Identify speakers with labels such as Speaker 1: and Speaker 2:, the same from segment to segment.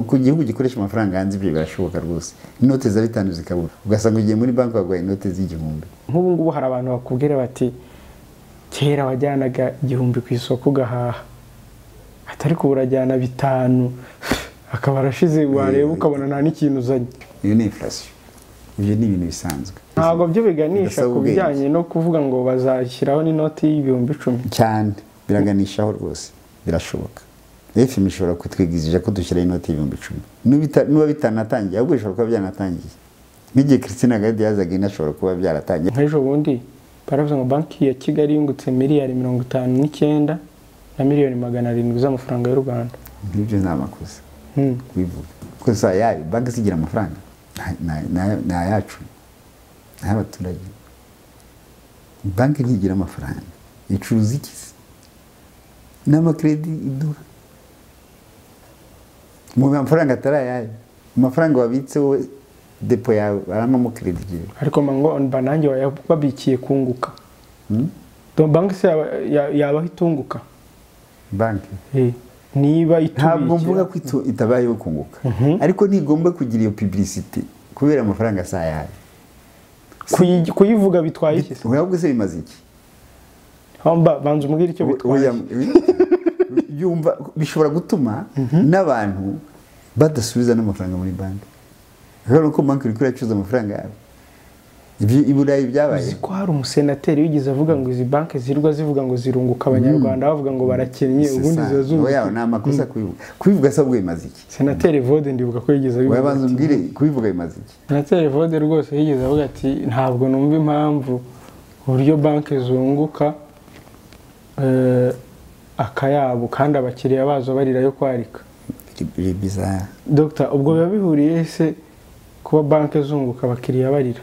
Speaker 1: ku gihugu gikoresha amafaranga hanze ibyo birashoboka rwose inote za 5 zikabura ugasanga ugiye muri banki bagwaye inote z'igihumbi
Speaker 2: nk'ubu ngubu hari abantu bakubwira bati kera wajyanaga igihumbi ku isoko ugahaha atari ko urajyana 5 akaba arashize wareba ukabona nta n'ikintu uzanye
Speaker 1: iyo ni inflation ibyo ni ibintu bisanzwe
Speaker 2: ntabwo byo biganisha ku bijyanye no kuvuga ngo bazashyiraho n'inoti y'ibihumbi 10
Speaker 1: cyane biraganishaho rwose birashoboka FM ishobora kutwigizije ko dushyira inoti y'ibihumbi 10 nuba bitanatangiye ahubwo ishobora kuba byanatangiye nk'igihe Christina Gade yazaga inashobora kuba byaratangiye
Speaker 2: nk'ejo bundi baravuze ngo banki ya Kigali yungutse miliyari 59 na miliyoni 700 z'amafaranga y'u Rwanda
Speaker 1: n'ibyo nta makosa bivuga ko sa yayo banki zigira amafaranga na yacu n'abaturage banki ntigira amafaranga icuruza iki n'amakredi iduha mu mafaranga atarayaye amafaranga wabitse wowe depo yawe aramamo credit
Speaker 2: ariko mango banange babikiye kunguka banki se yaba itunguka
Speaker 1: banki
Speaker 2: niba itubikiye
Speaker 1: ntabwo mvuga ko itabayeho kunguka ariko ntigomba kugira iyo publicity kubera amafaranga sayaye
Speaker 2: kuyivuga bitwaye iki se
Speaker 1: ahubwo se bimaze iki
Speaker 2: hamba banze umubwira icyo bitwaye
Speaker 1: yumva bishobora gutuma n'abantu badasubiza n'amafaranga muri banki rero ko banki iri kuracuza amafaranga yawe iburayi byabaye
Speaker 2: ko hari umusenateri wigeze avuga ngo izi banki zirwa zivuga ngo zirunguka abanyarwanda bavuga ngo barakennye ubundi zazunguka
Speaker 1: yawe nta makosa kubivuga sabwo imaze iki
Speaker 2: senateri Vode ndibuka ko yigeze abivuga
Speaker 1: wabanza umbwire kubivuga imaze iki
Speaker 2: senateri Vode rwose yigeze avuga ati ntabwo numva impamvu uburyo banki zunguka akayabo kandi abakiriya bazo barira yo kwarika
Speaker 1: bizarre
Speaker 2: Dr ubwo biba bihuriye se kuba banki zunguka abakiriya barira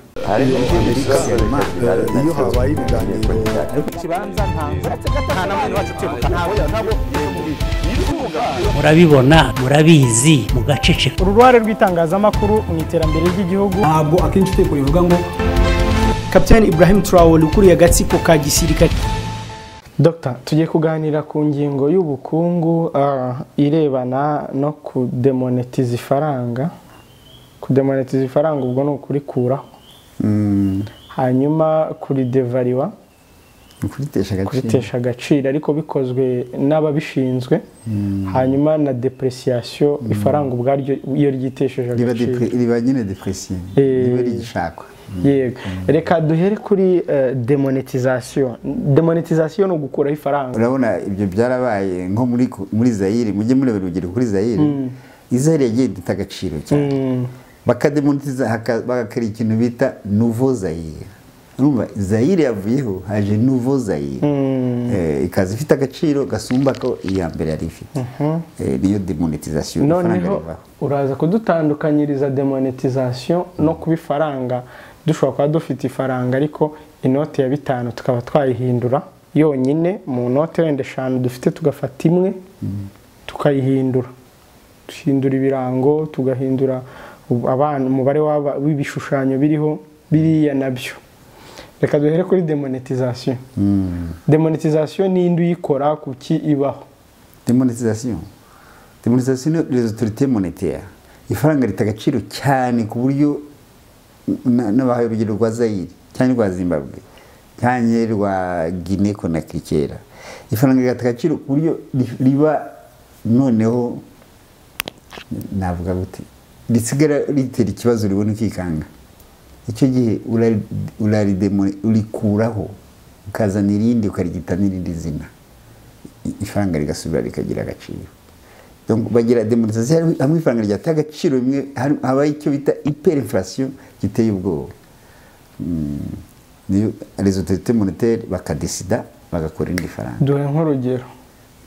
Speaker 1: iyo habaye ibiganiro
Speaker 2: kibanza nta namwe wacu tibuka ntabwo
Speaker 3: murabibona murabizi mugaceceka
Speaker 2: uruhare rw'itangazamakuru mu iterambere ry'igihugu
Speaker 4: ntabwo akenshi teko bivuga ngo
Speaker 2: Captain Ibrahim Traore ukuriye agatsiko ka gisirikare Dr tugiye kuganira ku ngingo y'ubukungu irebana no kudemonetiza ifaranga ubwo no kurikuraho hanyuma kuri devariwa kuritesha agaciro ariko bikozwe n'ababishinzwe hanyuma na depreciation ifaranga ubwaryo iyo ryitesheje agaciro
Speaker 1: riba nyine depression riba rigishakwa
Speaker 2: yego reka duhere kuri demonetization no gukuraho ifaranga
Speaker 1: urabona ibyo byarabaye nko muri Zaire mujye murebera urugero kuri Zaire Zaire yagiye ita agaciro cyane bakademonetiza bagakora ikintu bita nouveau Zaire urumva Zaire yavuyeho haje nouveau Zaire ikaza ifite agaciro gasumba ko iya mbere yari ifite niyo demonetization
Speaker 2: noneho uraza kudutandukanyiriza demonetization no kubifaranga dushobora kuba dufite ifaranga ariko inoti ya 5 tukaba twayihindura yonyine mu note wenda 5 dufite tugafata imwe tukayihindura duhindura ibirango tugahindura abantu umubare w'ibishushanyo biriho biriya nabyo reka duhere kuri demonetization demonetization ni indi uyikora kuki ibaho
Speaker 1: demonetization les autorités monétaires ifaranga ritagaciro cyane ku buryo n'abahaye urugero rwa Zaire cyane rwa Zimbabwe cyane rwa Guinée Conakry kera ifaranga ritagaciro ku buryo riba noneho navuga gute risigara ritera ikibazo ribona kikanga icyo gihe urikuraho ukazana irindi ukarigita n'irindi zina ifaranga rigasubira rikagira agaciro donc bagira demonetization hamwe ifaranga ryata agaciro bimwe habaye icyo bita hyperinflation giteye ubwoba niyo les autorités monétaires bakadesida bagakora indi faranga
Speaker 2: duhe nk'urugero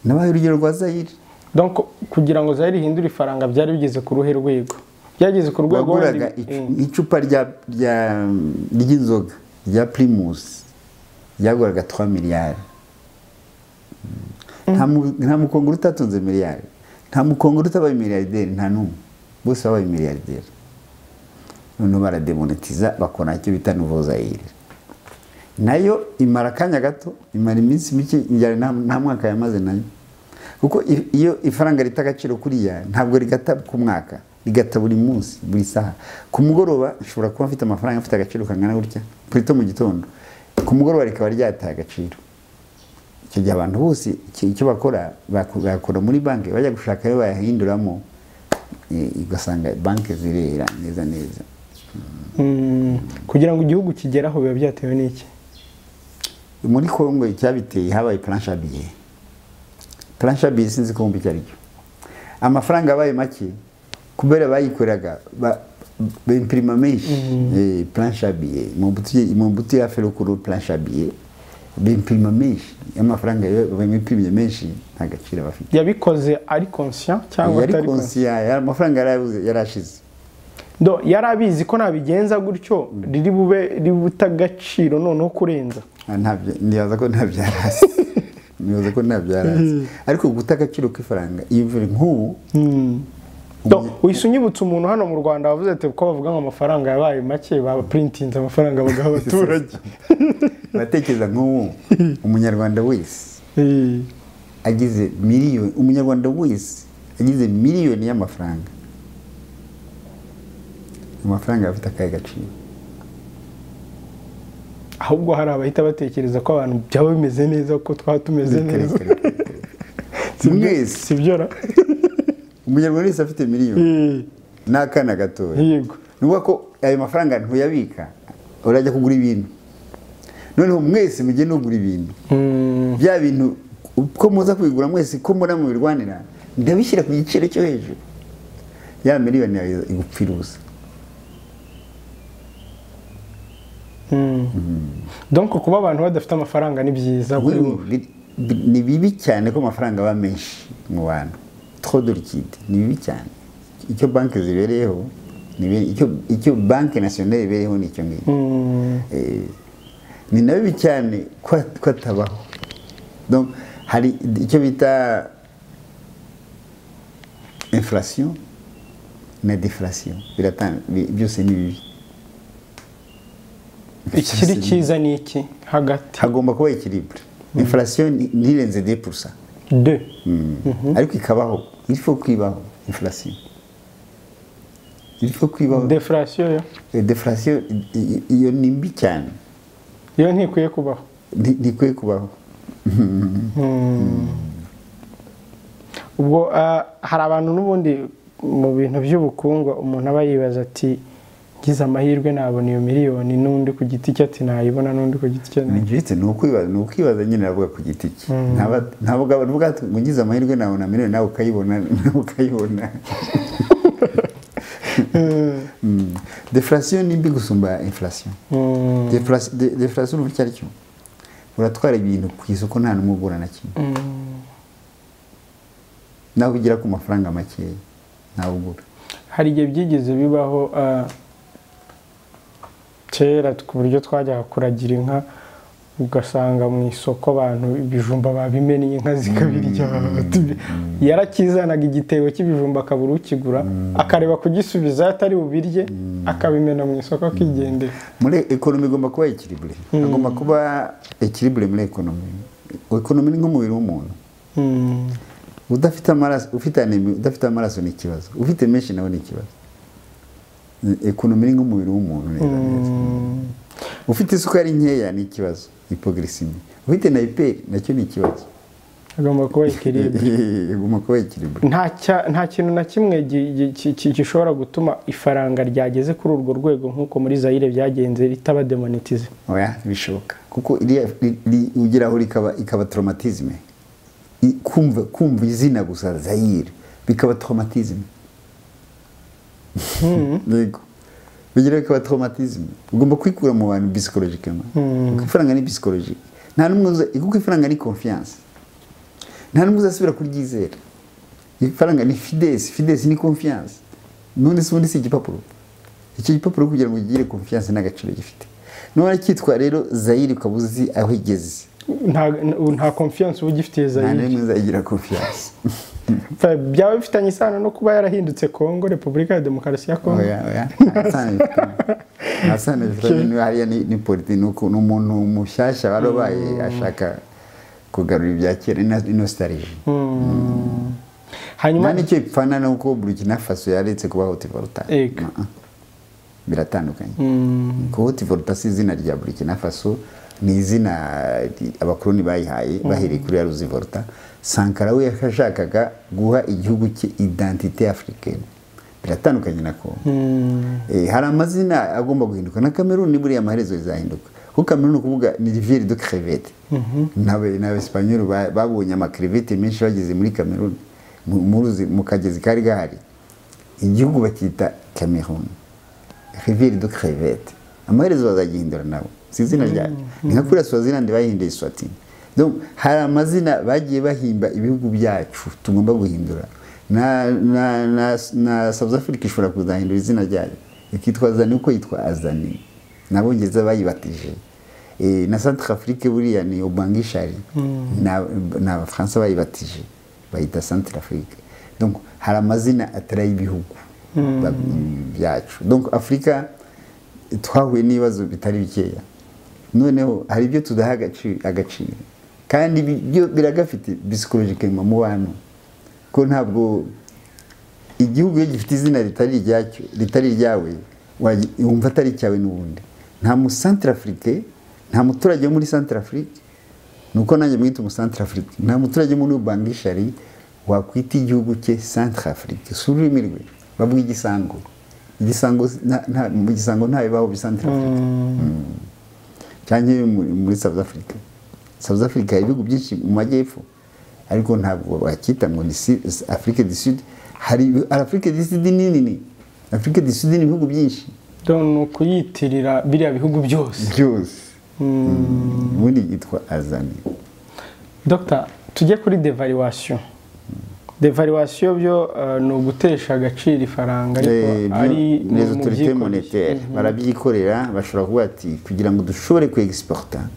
Speaker 1: nabaye urugero rwa Zaire
Speaker 2: donc kugira ngo Zaire ihindure ifaranga byari bigeze ku ruhe rwego byageze ku rwego
Speaker 1: waguraga icupa ry'inzoga rya Primus ryaguraga 3 miliyari nta mukongoro utatunze miliyari nta mukongoro utabaye miliyarderi nta numwe bose babaye miliyarderi none barademonetiza bakora icyo bita nouveau Zaire nayo imara kanya gato imara iminsi mike nta mwaka yamaze nayo kuko iyo ifaranga rita agaciro kuriya ntabwo rigata ku mwaka, rigata buri munsi, buri saha. Ku mugoroba nshobora kuba mfite amafaranga afite agaciro kangana gutya, plutôt mu gitondo, ku mugoroba rikaba ryataye agaciro. Icyo gihe abantu bose icyo bakora muri banki bajya gushaka ayo bayahinduramo, ugasanga banki zirera neza neza.
Speaker 2: Kugira ngo igihugu kigeraho biba byatewe n'iki?
Speaker 1: Muri Kongo icyabiteye habaye planche à billets. Planche à billets sinzi ko icyo ari cyo. Amafaranga abaye make kubera bayikoreraga bimprima menshi. Planche à billets mu buti ya fait le cours planche à billets bimprima menshi. Amafaranga bimprimiye menshi ntagaciro bafite.
Speaker 2: Yabikoze ari conscient cyangwa atari
Speaker 1: conscient? Amafaranga yarashize.
Speaker 2: Do yarabizi ko nabigenza gutyo riri buta agaciro noneho kurenza.
Speaker 1: Ntabyo ndibaza ko ntabyarasi. Nibaza ko ntabyarasi. Ariko guta agaciro k'ifaranga ivure nk'ubu.
Speaker 2: Uyisunyibutse umuntu hano mu Rwanda wavuze ati ko bavuga ngo amafaranga yabaye make ba printinze amafaranga bagaha abaturage.
Speaker 1: Batekereza nk'ubu umunyarwanda wese agize miliyoni, umunyarwanda wese agize miliyoni y'amafaranga, amafaranga afite akahe gaciro?
Speaker 2: Ahubwo hari abahita batekereza ko abantu byaba bimeze neza ko twaba tumeze neza.
Speaker 1: Mwese
Speaker 2: sibyora.
Speaker 1: Umunyarwanda wese afite miliyoni n'akana gatoya.
Speaker 2: Yego.
Speaker 1: Nuko ko ayo mafaranga ntuyabika urajya kugura ibintu. Noneho mwese mugende kugura ibintu. Bya bintu ko muza kubigura mwese ko mbona mu birwanira ndabishyira ku giciro cyo hejuru. Ya miliyoni igupfira ubusa.
Speaker 2: Donc kuba abantu badafite amafaranga ni byiza
Speaker 1: ni bibi cyane ko amafaranga aba menshi mu bantu. Trop de liquide ni bibi cyane. Icyo banki zibereyeho icyo banki nationale ibereyeho ni icyo ngicyo. Ni nabi cyane ko atabaho. Donc hari icyo bita inflation na deflation, byose ni bibi.
Speaker 2: Ikiri cyiza ni iki hagati?
Speaker 1: Hagomba kuba equilibre. Inflation ntirenze 2%.
Speaker 2: 2.
Speaker 1: Ariko ikabaho, il faut kwibaho inflation. Il faut kwibaho.
Speaker 2: Deflation yo?
Speaker 1: Deflation iyo ni mbi cyane.
Speaker 2: Iyo ntikwiye kubaho.
Speaker 1: Ntikwiye kubaho.
Speaker 2: Ubwo hari abantu n'ubundi mu bintu by'ubukungu umuntu aba yibaza ati ngize amahirwe nabona iyo miliyoni n'undi ku giti cye ati nayibona n'undi ku giti cye.
Speaker 1: Nigitse nukwibaza nyine navuga ku giti cye. Ntabwo bavuga ati ngize amahirwe nabona miliyoni nawe ukayibona. Deflation ni mbi gusumba inflation. Deflation ubu cyari cyo uratwara ibintu ku isoko nta n'umugura na kimwe. Nawe ugira ku mafaranga make nawe ugura.
Speaker 2: Hari igihe byigeze bibaho kera ku buryo twajya kuragira inka ugasanga mu isoko abantu ibijumba babimeniye inka zikabirya. Yarakizanaga igitebo cy'ibijumba akabura ukigura akareba kugisubiza atari bubirye akabimena mu isoko akigendera.
Speaker 1: Muri economy igomba kuba equilibre. Agomba kuba equilibre muri economy. Economy ni nk'umubiri w'umuntu. Udafite amaraso, udafite amaraso ni ikibazo. Ufite menshi nawe ni ikibazo. Economy ni nk'umubiri w'umuntu neza. Ufite isukari nkeya ni ikibazo, hypoglycemia. Ufite na hyper nacyo ni ikibazo.
Speaker 2: Agomba kuba equilibre.
Speaker 1: Agomba kuba equilibre.
Speaker 2: Nta kintu na kimwe gishobora gutuma ifaranga ryageze kuri urwo rwego nk'uko muri Zaire byagenze ritaba demonetize.
Speaker 1: Oya bishoboka. Kuko ugira aho ikaba traumatisme. Kumva izina gusa Zaire bikaba traumatisme. Yego. Bigira bikaba traumatisme. Ugomba kwikura mu bantu psychologiquement. Kuko ifaranga ni psychologique. Nta numwe kuko ifaranga ni confiance. Nta numwe uzasubira kuryizera. Ifaranga ni fides ni confiance. None se ubundi si igipapuro. Iki gipapuro kugira ngo ugire confiance n'agaciro gifite. None cyitwa rero Zaire ukabuzi aho igeze.
Speaker 2: Nta confiance ubu gifitiye Zaire.
Speaker 1: Nta numwe uzagira confiance.
Speaker 2: Byaba bifitanye isano no kuba yarahindutse Kongo, Repubulika ya Demokarasi ya Kongo.
Speaker 1: Oya. Asana bifitanye hariya ni politiki nuko n'umuntu mushyashya barobaye ashaka kugarura ibya kera nostalgie.
Speaker 2: Hanyuma
Speaker 1: nicyo ipfana nuko Burkina Faso yaretse kuba haute volta. Biratandukanye. Ko haute volta si izina rya Burkina Faso, ni izina abakoloni bayihaye bahereye kuri ya ruzi volta. Sankara we yashakaga guha igihugu cye identité africaine. Biratandukanye nako. Hari amazina agomba guhinduka na Cameroon buriya amaherezo izahinduka. Kuko Cameroon kuvuga ni rivière de crevettes. Nabe Espanyol babonye ama crevettes menshi bageze muri Cameroon. Mu kagezi kari gahari. Igihugu bakita Cameroon. Rivière de crevettes. Amaherezo bazagihindura nabo. Si izina ryayo. Ni nka kuri Swaziland bahinduye Swatini. Donc hari amazina bagiye bahimba ibihugu byacu tugomba guhindura. Na South Africa ishobora kuzahindura izina ryayo. Ikitwa Zani uko yitwa Azani. Nabongereza bayibatije. Na Centrafrique buriya ni Obangishari. Na Abafaransa bayibatije. Bayita Centrafrique. Donc hari amazina atari ibihugu byacu. Donc Afrika twahuye n'ibibazo bitari bikeya. Noneho hari ibyo tudaha agaciro. Kandi byo biragafite psychologiquement mu bantu. Ko ntabwo igihugu iyo gifite izina ritari ryawe wumva atari cyawe n'ubundi. Nta mu Centrafrique, nta muturage muri Centrafrique, nuko nanjye mwita mu Centrafrique, nta muturage muri Bangishari wakwita igihugu cye Centrafrique. Sururimi rwe bavuga igisango. Mu gisango nta bibaho bi Centrafrique. Cyangwa muri South Africa. South Africa ibihugu byinshi mu majyepfo, ariko ntabwo wakita ngo ni Afrique du Sud. Hari Afrique du Sud nini. Afrique du Sud ni ibihugu byinshi.
Speaker 2: Don kuyitirira biriya bihugu byose.
Speaker 1: Ubundi yitwa Azani.
Speaker 2: Dr. tujye kuri devaluation. Devaluation byo no gutesha agaciro ifaranga ariko ari
Speaker 1: les autorités monétaires barabyikorera, bashobora kuvuga ati kugira ngo dushobore kwexporta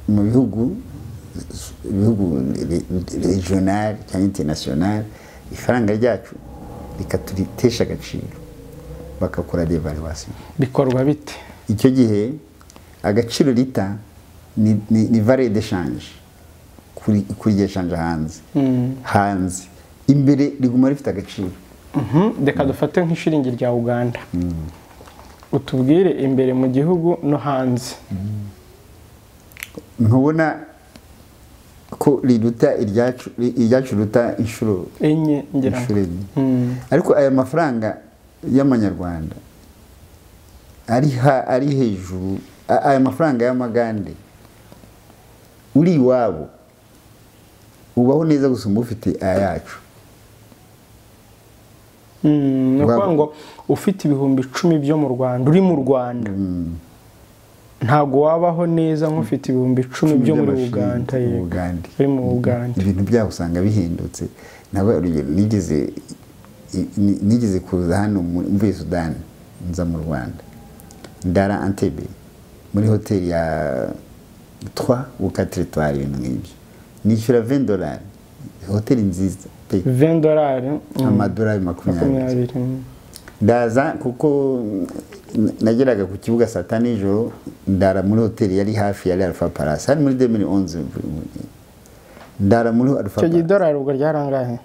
Speaker 1: mu bihugu regional cyangwa international, ifaranga ryacu rikaturitesha agaciro, bakakora devaluation.
Speaker 2: Bikorwa bite?
Speaker 1: Icyo gihe agaciro rita ni valeur d'échange kuri exchange hanze imbere riguma rifite agaciro.
Speaker 2: Reka dufate nk'ishiringi rya Uganda. Utubwire imbere mu gihugu no hanze.
Speaker 1: Ntubona ko riruta iryacu ruta inshuro
Speaker 2: enye ngira.
Speaker 1: Ariko aya mafaranga y'amanyarwanda ari hejuru, aya mafaranga y'amagande uri iwabo ubaho neza gusumba ufite ayacu.
Speaker 2: Nuko ngo ufite ibihumbi 10 byo mu Rwanda, uri mu Rwanda ntago wabaho neza nk'ufite ibihumbi 10 byo muri Uganda. Uri mu Uganda
Speaker 1: ibintu byaho usanga bihindutse. Nabo nigeze kuza hano muri Sudan, nza mu Rwanda, ndara Entebbe muri hoteli ya 3 ou 4 étoiles ibintu nk'ibyo, nishyura $20. Hoteli nziza
Speaker 2: $20
Speaker 1: amadolari 20. Ndaza kuko nageraga ku kibuga saa 5 nijoro, ndara muri hoteli yari hafi ya Alpha Palace hari muri 2011. Ndara muri Alpha Palace.
Speaker 2: Icyo $100 ubwo ryarangahe?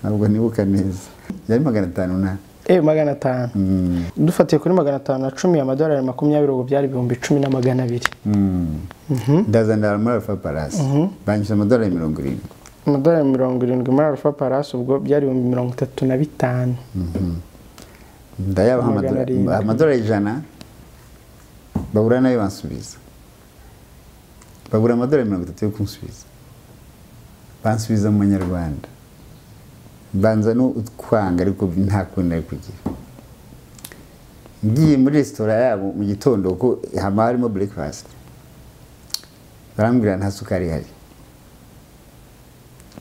Speaker 1: Ntabwo nibuka neza, yari 500 na
Speaker 2: 500. Dufatiye kuri 510 amadolari 20 ubwo byari 10,200.
Speaker 1: Ndaza ndara muri Alpha Palace, banyisha amadolari 70.
Speaker 2: Amadolari 70 muri Alpha Palace ubwo byari 35.
Speaker 1: Ndayabaha amadolari 100, babura nayo bansubiza. Babura amadolari 30 yo kunsubiza. Bansubiza mu Manyarwanda. Banza no kwanga ariko nta kundi kugira. Ngiye muri restaurant yabo mu gitondo ko hama harimo breakfast. Barambwira nta sukari hari.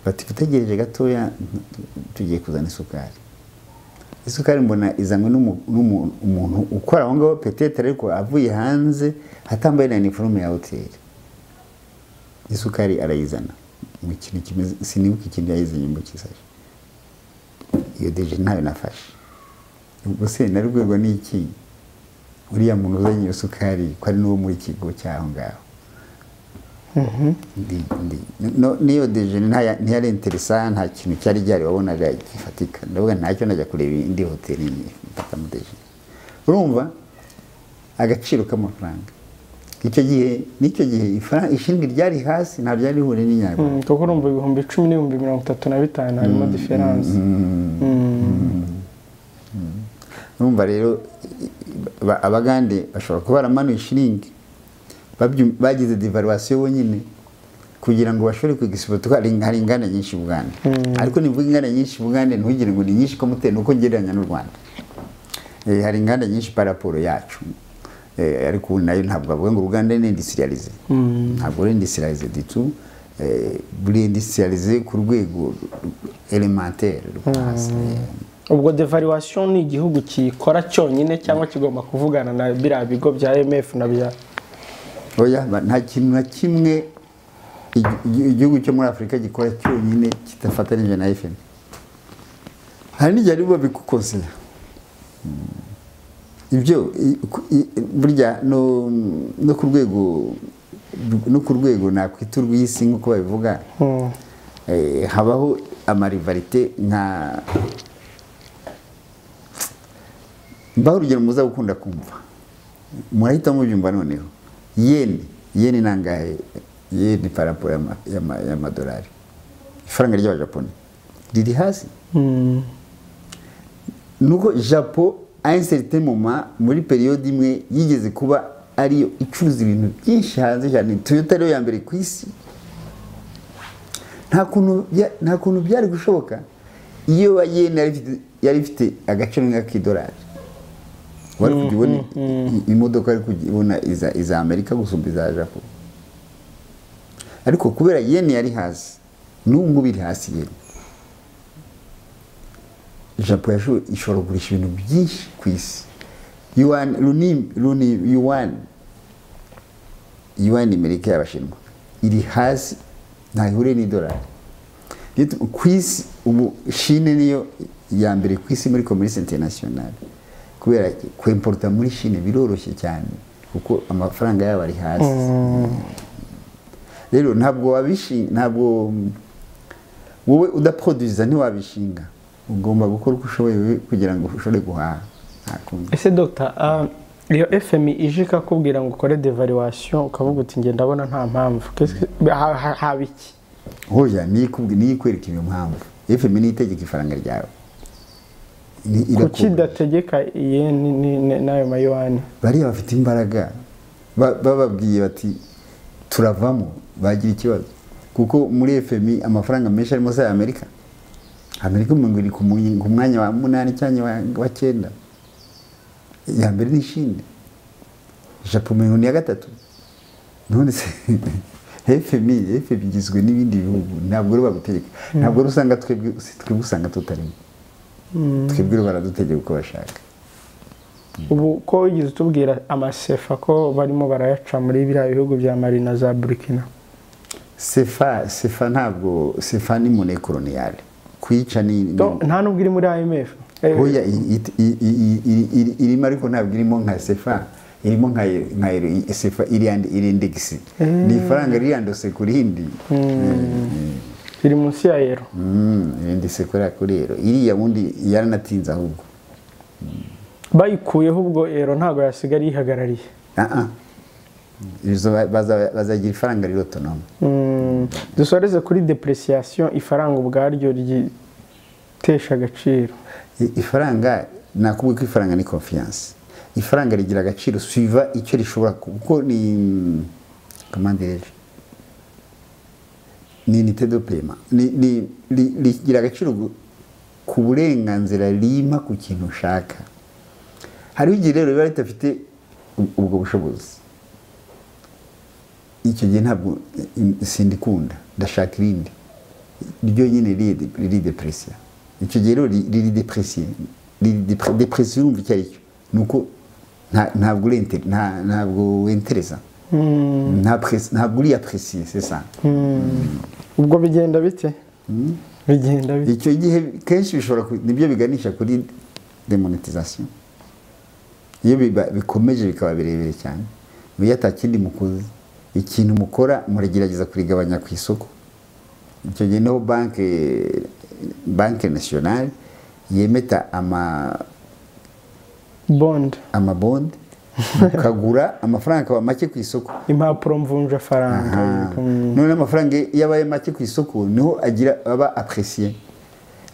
Speaker 1: Bati tutegereje gatoya tugiye kuzana isukari. Isukari mbona izanywe n'umuntu ukora aho ngaho peut-être ariko avuye hanze atambaye na uniforme ya hotel. Isukari arayizana mu kintu kimeze, sinibuka ikindi yayizanye mu kisaje. Iyo deje nayo nafashe. Ubwo se narugwego n'iki? uriya muntu uzanye iyo sukari ko ari n'uwo muri kigo cyaho ngaho niyo dejeni ntiyari interesa, nta kintu cyari gihari wabonaga gifatika. Ndavuga ntacyo najya kureba indi hoteli mfata mu dejeni. Urumva agaciro k'amafaranga nicyo gihe ishinga ryari hasi, nta byari rihure n'inyarwanda,
Speaker 2: kuko urumva 10,000 n'ibihumbi 35 harimo diferanse.
Speaker 1: Urumva rero abagande bashobora kuba baramanuye ishiringi, bagize devaluation bonyine kugira ngo bashobore kwigisibota. Hari inganda nyinshi Bugande, ariko nivuga inganda nyinshi Bugande ntugire ngo ni nyinshi ko mutene uko ngereranya n'u Rwanda. Hari inganda nyinshi paraporo yacu, ariko nayo ntabwo bavuga ngo Bugande ni industrialisé, ntabwo ari industrialisé du tout, buri industrialisé ku rwego élémentaire.
Speaker 2: Ubwo devaluation ni igihugu kikora cyonyine cyangwa kigomba kuvugana na biriya bigo bya IMF na bya
Speaker 1: oya? Nta kintu na kimwe igihugu cyo muri Afurika gikora cyonyine kitafatanije na FM. Hari n'igihe aribo bikukonsera ibyo burya no ku rwego nakwita urw'isi nk'uko babivuga. Habaho amarivarite nka mbaho urugero muza gukunda kumva, murahita mubyumva noneho. Yeni nangahe? Yeni paraporo y'amadolari, ifaranga ry'abajaponi riri hasi. Nuko Japo a un certain moment muri periode imwe yigeze kuba ariyo icuruza ibintu byinshi hanze cyane. Toyota rero ya mbere ku isi. Nta kuntu byari gushoboka iyo yeni yari ifite agaciro nk'ak'idolari. Wari kujibona imodoka ari kujibona iza Amerika gusumba iza Japo, ariko kubera yeni yari hasi, n'ubu biri hasi yeni. Japo ishobora kugurisha ibintu byinshi ku isi. Yuan Amerika y'Abashinwa iri hasi, ntahure n'idolari. Ku isi ubu Chine niyo ya mbere ku isi muri commerce internationale, kubera kwimporta muri Chine biroroshye cyane kuko amafaranga yabo ari hasi. Rero ntabwo wowe udaproduza ntiwabishinga, ugomba gukora uko ushoboye kugira ngo ushobore guhaha.
Speaker 2: Ese Dr. iyo FMI ije ikakubwira ngo ukore devaluation ukavuga uti nge ndabona nta mpamvu, haba iki?
Speaker 1: Hoya niyikwereka iyo mpamvu. FMI ni itegeka ifaranga ryawe.
Speaker 2: Kuki dategeka yeni nayo mayuani?
Speaker 1: Bariya bafite imbaraga, bababwiye bati turavamo, bagira ikibazo. Kuko muri FMI amafaranga menshi arimo za Amerika. Amerika mu ngiri ku mwanya wa 8 cyangwa wa 9. Ya mbere ni Chine. Japo mu ya gatatu. None se FMI igizwe n'ibindi bihugu, ntabwo rero bagutegeka. Ntabwo rusanga twebwe usanga tutarimo. Twebwe baradutegeka uko bashaka.
Speaker 2: Ubu ko ugize tubwira amasefa ko barimo barayaca muri biriya bihugu bya Mali na za Burkina.
Speaker 1: Sefa ntabwo, sefa ni monnaie coloniale. Kwica ni
Speaker 2: nta nubwo iri muri IMF.
Speaker 1: Oya irimo, ariko ntabwo irimo nka sefa, irimo nka sefa iri index. Ni faranga riyandose kuri hindi.
Speaker 2: Iri munsi ya euro.
Speaker 1: Irindi sekora kuri euro. Iriya wundi yaranatinze ahubwo.
Speaker 2: Bayikuyeho ubwo euro ntago yasigara yihagarariye.
Speaker 1: Bazagira ifaranga riri autonome.
Speaker 2: Dusoreze kuri depreciation, ifaranga ubwaryo ryitesha agaciro.
Speaker 1: Ifaranga nakubwiye ko ifaranga ni confiance. Ifaranga rigira agaciro suiva icyo rishobora, kuko ni commandeje, ni unité de paiement, rigira agaciro ku burenganzira rima ku kintu ushaka. Hariho igihe rero biba ridafite ubwo bushobozi, icyo gihe ntabwo sindikunda, ndashaka irindi ryo nyine riri depresiya. Icyo gihe rero riri depresiya, depresiya urumva icyo ari cyo, nuko ntabwo winteresa, ntabwo uri apresiye, c'est ça.
Speaker 2: Ubwo bigenda bite? Bigenda bite?
Speaker 1: Icyo gihe kenshi bishobora, nibyo biganisha kuri demonetisation. iyo bikomeje bikaba birebire cyane iyo atakindi mukozi ikintu mukora muragerageza kurigabanya ku isoko icyo gihe niho banke nationale yemeta amabond ukagura amafaranga akaba make ku isoko
Speaker 2: impapuro mvunja faranga
Speaker 1: none amafaranga yabaye make ku isoko niho aba apprécié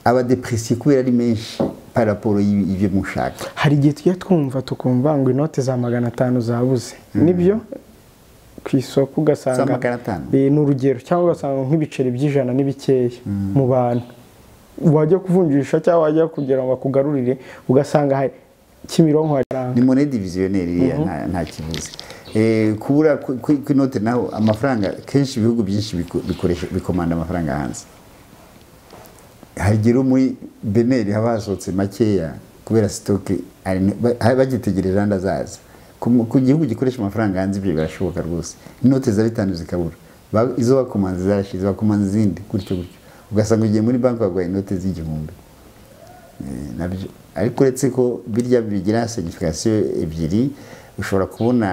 Speaker 1: aba déprécié kubera ari menshi par rapport y'ivyo mushaka
Speaker 2: hari igihe tujya twumva tukumva ngo inote za 500 zabuze nibyo ku isoko ugasanga ni urugero cyangwa ugasanga nk'ibiceri by'ijana n'ibikeya mu bantu wajya kuvunjisha cyangwa wajya kugira ngo bakugarurire ugasanga hari Kimironko haranga
Speaker 1: ni monnaie divisionnaire nta kibuze kubura ku inote naho amafaranga kenshi ibihugu byinshi bikoresha bikomanda amafaranga hanze hagiro muri Beneri habasotse makeya kubera stock bagitegereje randa zaza ku gihugu gikoresha amafaranga hanze ibyo birashoboka rwose inote za 5 zikabura izo bakomanze zarashize bakomanze izindi gutyo ugasanga ugiye muri banki bagwa inote z'igihumbi nabyo ariko uretse ko birya bigira signification ebyiri ushobora kubona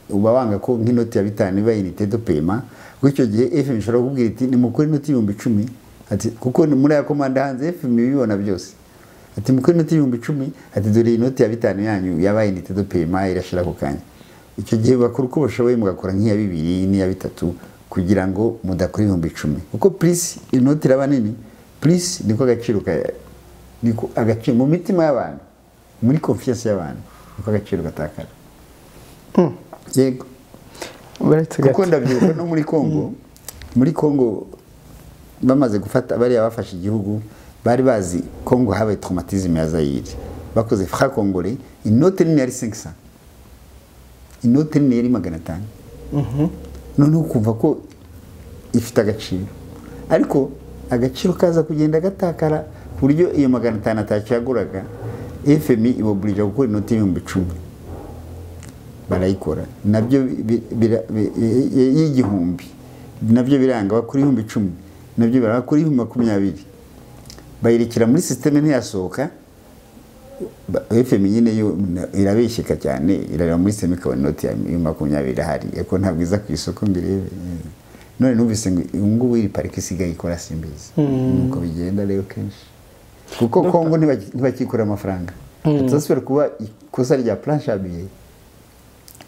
Speaker 1: uba wanga ko nk'inoti ya 5 iba unité de paiement gutyo gihe FM ishobora kubwira iti ni mukuri inoti 10,000 ati kuko muri ya komanda hanze FM bibona byose ati mukuri inoti 10,000 ati dore inoti ya 5 yanyu yabaye unité de paiement irashira ko kanya icyo gihe bakora uko bashoboye mugakora nk'iya 2 n'iya 3 kugira ngo mudakora 10,000 kuko plus inoti iraba nini plus niko agaciro niko agaciro mu mitima y'abantu muri confiance y'abantu niko agaciro gatakara yego kuko ndabyuka no muri Congo bamaze gufata bari abafashe igihugu bari bazi Congo habaye traumatisme ya Zaire bakoze franc congolais inote nini yari 500 inote nini yari 500 none ukumva ko ifite agaciro ariko agaciro kaza kugenda gatakara buryo iyo 500 atacyaguraga FMI iboburije gukora inoti 10,000 barayikora nabyo y'igihumbi nabyo biranga bakuri 10,000 nabyo barakuri 20,000 bayirekera muri systeme ntiyasohoka FMI nyine yo irabesheka cyane irara muri systeme ka inoti ya 20,000 hari eko ntabwo iza ku isoko ngire none numvise ngo ngubu iri parike isigaye ikora simbizi nuko bigenda rero kenshi kuko Kongo ntibakikora amafaranga atasubira kuba ikosa rya planche abiye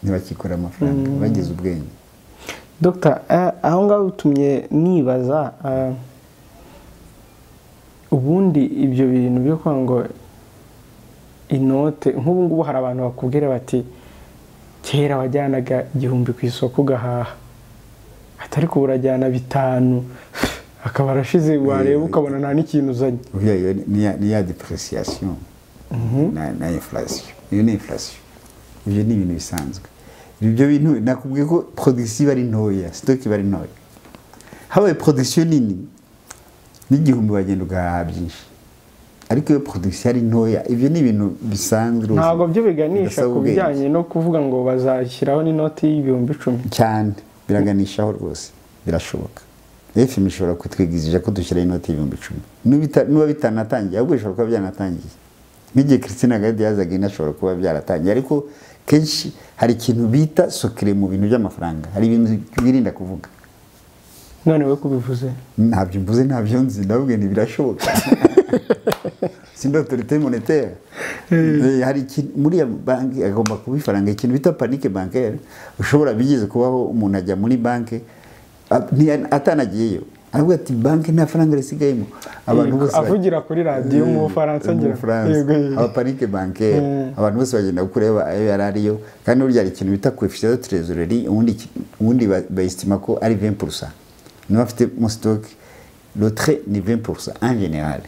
Speaker 1: ntibakikora amafaranga bageze ubwenge
Speaker 2: Dr. aho ngaho utumye nibaza ubundi ibyo bintu byo kwango inote nk'ubu ngubu hari abantu bakubwira bati kera wajyanaga 1,000 ku isoko gahaha atari ko urajyana 5 akaba arashize wareba ukabona nta n'ikintu uzanye
Speaker 1: ni ya depreciation na inflation iyo ni inflation ibyo ni ibintu bisanzwe ibyo bintu nakubwiye ko production bari ntoya stock bari ntoya habaye production nini n'igihumbi bagenda ugahaha byinshi ariko iyo production ari ntoya ibyo ni ibintu bisanzwe
Speaker 2: ntabwo byo biganisha ku bijyanye no kuvuga ngo bazashyiraho n'inoti y'10,000
Speaker 1: cyane biraganishaho rwose birashoboka FM ishobora kutwigizije ko dushyira inoti y'10,000 nuba bitanatangiye ahubwo ishobora kuba byanatangiye nk'igihe Christina Gade yazaga inashobora kuba byaratangiye ariko kenshi hari ikintu bita secret mu bintu by'amafaranga hari ibintu birinda kuvuga
Speaker 2: none we kubivuze
Speaker 1: ntabyo mvuze ntabyo nzi ndabwe ni birashoboka sindi autorité monétaire hari muri banki agomba kubifaranga ikintu bita panique bancaire ushobora bigeze kubaho umuntu ajya muri banki atanagiyeyo ahubwo ati banki nta faranga risigayemo abantu bose
Speaker 2: avugira kuri radio mu Faransa ngira
Speaker 1: aba panique bancaire abantu bose bagenda kureba ayo yarariyo kandi urya ikintu bita coefficient de trésorerie ubundi bayistima ko ari 20% nous afite mu stock le trait ni 20% en général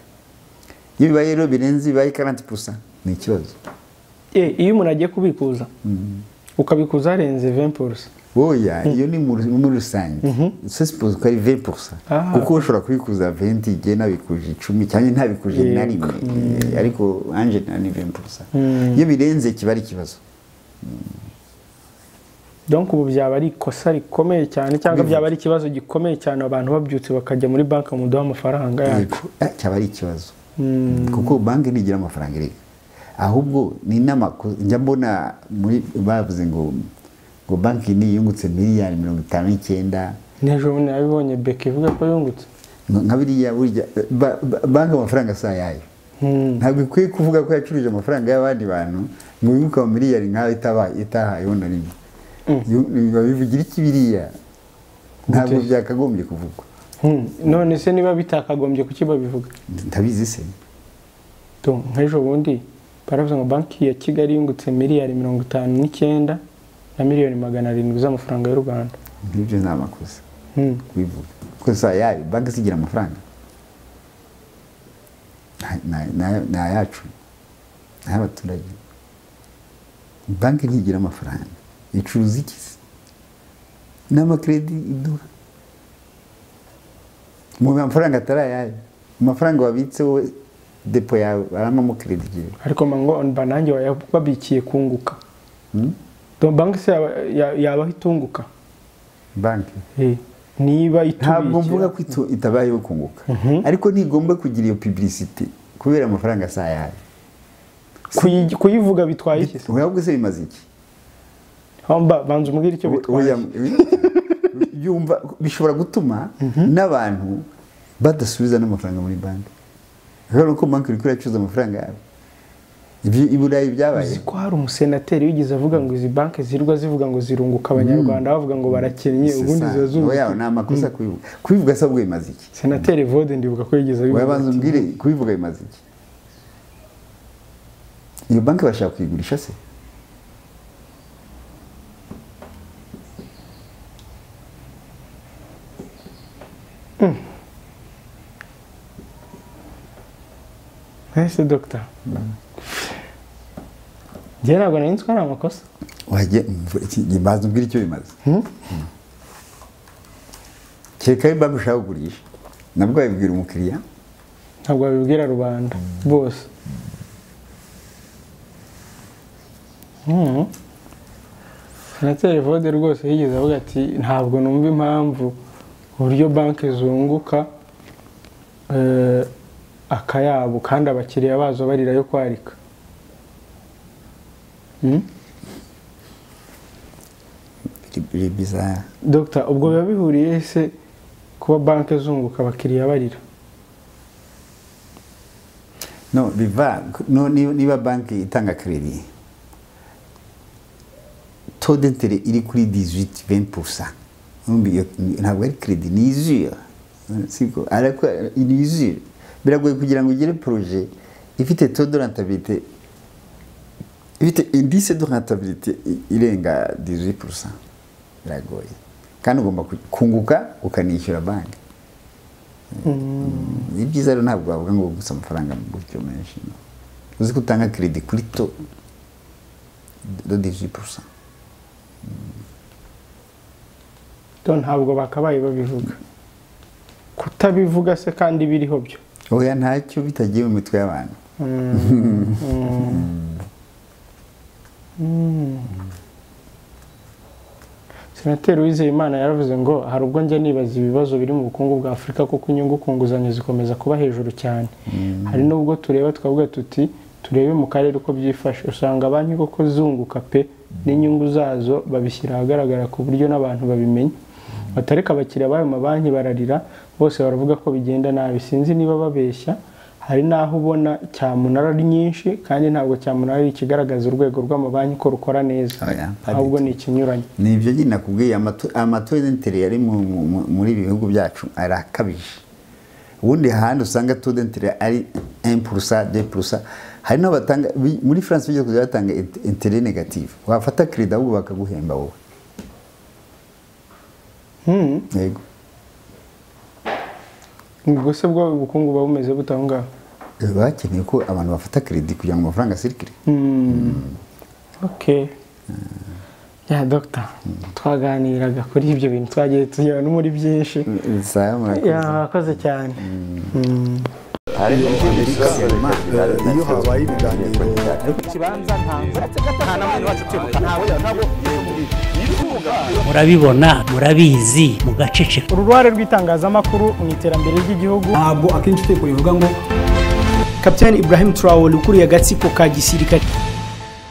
Speaker 1: iyo bibaye rero birenze bibaye 40% ni ikibazo
Speaker 2: iyo umuntu agiye kubikuza ukabikuza arenze 20%
Speaker 1: oya iyo ni muri rusange se suppose ko ari 20% kuko ushobora kubikuza 20 igihe nabikuje 10 cyane ntabikuje na rimwe ariko en général ni 20% iyo birenze kiba ari ikibazo
Speaker 2: donc ubu byaba ari ikosa rikomeye cyane cyangwa byaba ari ikibazo gikomeye cyane abantu babyutse bakajya muri banki mu duha amafaranga yako
Speaker 1: cyaba ari ikibazo kuko banki ntigira amafaranga iri ahubwo ni n'amakosa njya mbona muri bavuze ngo banki ni yungutse miliyari 59
Speaker 2: n'ejo bundi nabibonye beke ivuga ko yungutse
Speaker 1: nka biriya burya banki amafaranga saa yayo ntabwo ikwiye kuvuga ko yacuruje amafaranga y'abandi bantu ngo yunguke mu miliyari nkaho itahaye wenda rimwe bivugira iki biriya ntabwo byakagombye kuvugwa
Speaker 2: none se niba bitakagombye kuki babivuga
Speaker 1: ndabizi se
Speaker 2: nk'ejo bundi baravuze ngo banki ya Kigali yungutse miliyari 59 na miliyoni 700 z'amafaranga y'u Rwanda
Speaker 1: n'ibyo ni amakosa kubivuga kuko saa yayo banki zigira amafaranga na yacu n'abaturage banki ntigira amafaranga icuruza iki n'amakredi iduha mu mafaranga atarayayo amafaranga wabitse wowe depo yawe aramamo kredi giye
Speaker 2: ariko mango banange babikiye kunguka banki se yaba itunguka
Speaker 1: banki
Speaker 2: niba itubikiye
Speaker 1: ntabwo mvuga ko itabayeho kunguka ariko ntigomba kugira iyo publicity kubera amafaranga saa yayo
Speaker 2: kuyivuga bitwaye iki
Speaker 1: ahubwo se bimaze iki
Speaker 2: banza umubwire icyo bitwaye
Speaker 1: yumva bishobora gutuma n'abantu badasubiza n'amafaranga muri banki rero ko banki iri kuracuza amafaranga yawe iburayi byabaye
Speaker 2: ko hari umusenateri wigeze avuga ngo izi banki zirwa zivuga ngo zirunguka abanyarwanda bavuga ngo barakennye ubundi zizazunguka
Speaker 1: oya ni amakosa kubivuga se bimaze iki
Speaker 2: senateri Vode ndibuka ko yigeze abivuga
Speaker 1: wabanza umbwire kubivuga bimaze iki iyo banki bashaka kuyigurisha se
Speaker 2: ese doctor njye ntabwo nari nzi ko ari amakosa
Speaker 1: wajye mbaza umbwire icyo bimaze kereka iyo banki ushaka kugurisha nabwo wabibwira umukiriya
Speaker 2: ntabwo babibwira rubanda bose senateri Vode rwose yigeze avuga ati ntabwo numva impamvu uburyo banki zunguka akayabo kandi abakiriya bazo barira yo kwarika Dr. ubwo biba bihuriye se kuba banki zunguka abakiriya barira
Speaker 1: no biva niba banki itanga kredi taux d'intérêt iri kuri 18-20%. Ntabwo ari kredi ni izure siko ariko ni izure biragoye kugira ngo ugire projet ifite taux de rentabilité ifite indice de rentabilité irenga 18%. Biragoye kandi ugomba kunguka ukanishyura banki ni byiza rero ntabwo bavuga ngo gusa amafaranga mu buryo menshi uzi ko utanga kredi kuri taux de 18%.
Speaker 2: Ntabwo bakabaye babivuga kutabivuga se kandi biriho byo
Speaker 1: oya ntacyo bitagiye mu mitwe y'abantu
Speaker 2: Senateri Uwizeyimana yaravuze ngo hari ubwo njya nibaza ibibazo biri mu bukungu bwa Afurika kuko inyungu ku nguzanyo zikomeza kuba hejuru cyane hari n'ubwo tureba twavuga tuti turebe mu karere uko byifashe usanga banki koko zunguka pe n'inyungu zazo babishyira ahagaragara ku buryo n'abantu babimenya batareka abakiriya b'ayo mabanki bararira bose baravuga ko bigenda nabi sinzi niba babeshya hari naho ubona cyamunara ari nyinshi kandi ntabwo cyamunara ari ikigaragaza urwego rw'amabanki ko rukora neza ahubwo ni ikinyuranye
Speaker 1: ni ibyo nyine nakubwiye amato d'intérêt yari muri ibi bihugu byacu arakabije ubundi handi usanga taux d'intérêt ari 1% 2%. hari no batanga muri France byo kujya batanga intérêt négative wafata credit ahubwo bakaguhemba wowe yego
Speaker 2: ubwo se bwo ubukungu bumeze butanga
Speaker 1: bakeneye ko abantu bafata credit kugira ngo amafaranga circule
Speaker 2: okay ya doctor twaganiraga kuri ibyo bintu twagiye tujya no muri byinshi yakoze cyane
Speaker 4: iyo habaye ibiganiro
Speaker 5: kibanza nta namwe wacu kwibuka ntabwo
Speaker 3: murabibona murabizi mugaceceka
Speaker 2: uruhare rw'itangazamakuru mu iterambere ry'igihugu
Speaker 5: ntabwo akenshi teko rivuga ngo
Speaker 6: Kapiteni Ibrahim Traore ukuriye agatsiko ka gisirikare